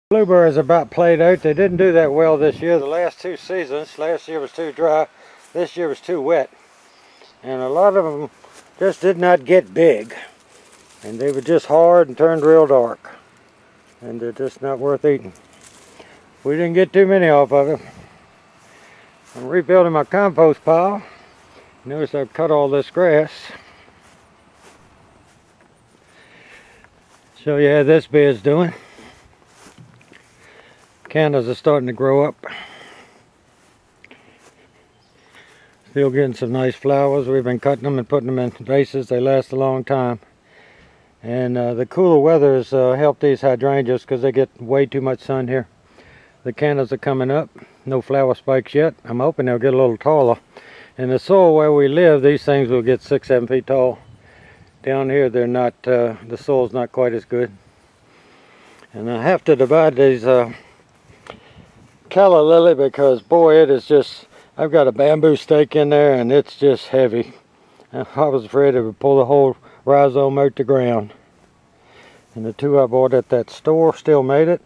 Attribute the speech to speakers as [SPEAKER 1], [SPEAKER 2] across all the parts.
[SPEAKER 1] Blueberries are about played out. They didn't do that well this year. The last two seasons, last year was too dry, this year was too wet. And a lot of them just did not get big. And they were just hard and turned real dark. And they're just not worth eating. We didn't get too many off of them. I'm rebuilding my compost pile. Notice I've cut all this grass. Show you how this bed's doing. Cannas are starting to grow up. Still getting some nice flowers. We've been cutting them and putting them in vases. They last a long time. And the cooler weather has helped these hydrangeas because they get way too much sun here. The cannas are coming up. No flower spikes yet. I'm hoping they'll get a little taller. In the soil where we live, these things will get 6-7 feet tall. Down here, they're not. The soil's not quite as good. And I have to divide these Calla Lily because, boy, it is just. I've got a bamboo stake in there, and it's just heavy. I was afraid it would pull the whole rhizome out the ground. And the two I bought at that store still made it.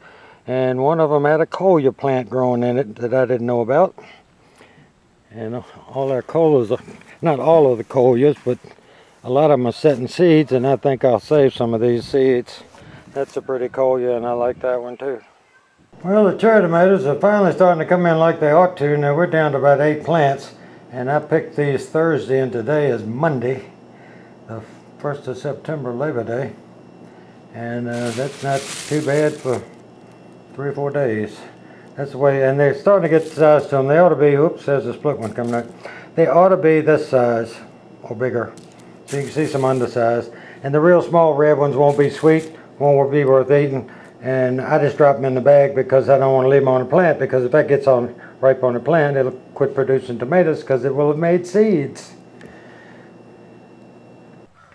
[SPEAKER 1] And one of them had a cola plant growing in it that I didn't know about. And all our colas, not all of the colas, but a lot of them are setting seeds, and I think I'll save some of these seeds. That's a pretty cola, and I like that one too. Well, the cherry tomatoes are finally starting to come in like they ought to. Now we're down to about 8 plants, and I picked these Thursday, and today is Monday, the 1st of September, Labor Day. And that's not too bad for 3 or 4 days. That's the way, and they're starting to get the size to them. They ought to be, oops, there's a split one coming out. They ought to be this size or bigger. So you can see some undersized. And the real small red ones won't be sweet, won't be worth eating. And I just drop them in the bag because I don't want to leave them on the plant, because if that gets on ripe on the plant, it'll quit producing tomatoes because it will have made seeds.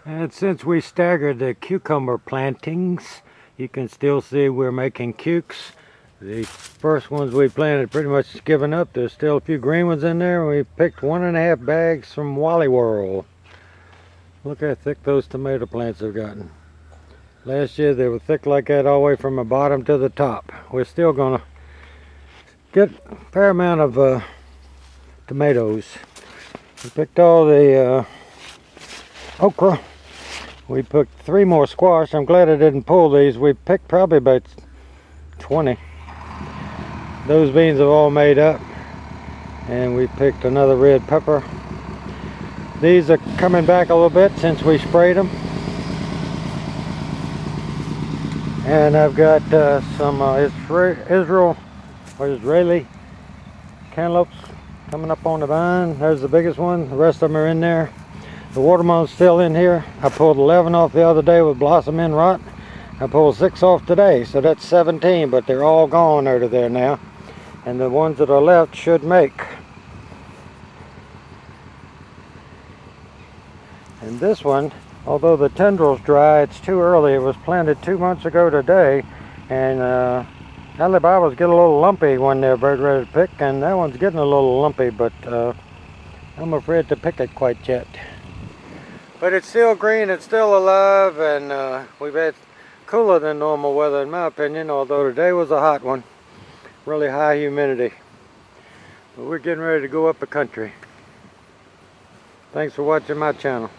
[SPEAKER 1] And since we staggered the cucumber plantings, you can still see we're making cukes. The first ones we planted pretty much given up. There's still a few green ones in there. We picked 1.5 bags from Wally World. Look how thick those tomato plants have gotten. Last year they were thick like that all the way from the bottom to the top. We're still gonna get a fair amount of tomatoes. We picked all the okra. We picked 3 more squash. I'm glad I didn't pull these. We picked probably about 20. Those beans have all made up. And we picked another red pepper. These are coming back a little bit since we sprayed them. And I've got some Israeli cantaloupes coming up on the vine. There's the biggest one. The rest of them are in there. The watermelon's still in here. I pulled 11 off the other day with blossom end rot. I pulled 6 off today, so that's 17, but they're all gone out of there now. And the ones that are left should make. And this one, although the tendril's dry, it's too early. It was planted 2 months ago today, and Alibabas get a little lumpy when they're about ready to pick, and that one's getting a little lumpy, but I'm afraid to pick it quite yet. But it's still green, it's still alive, and we've had cooler than normal weather in my opinion, although today was a hot one. Really high humidity. But we're getting ready to go up the country. Thanks for watching my channel.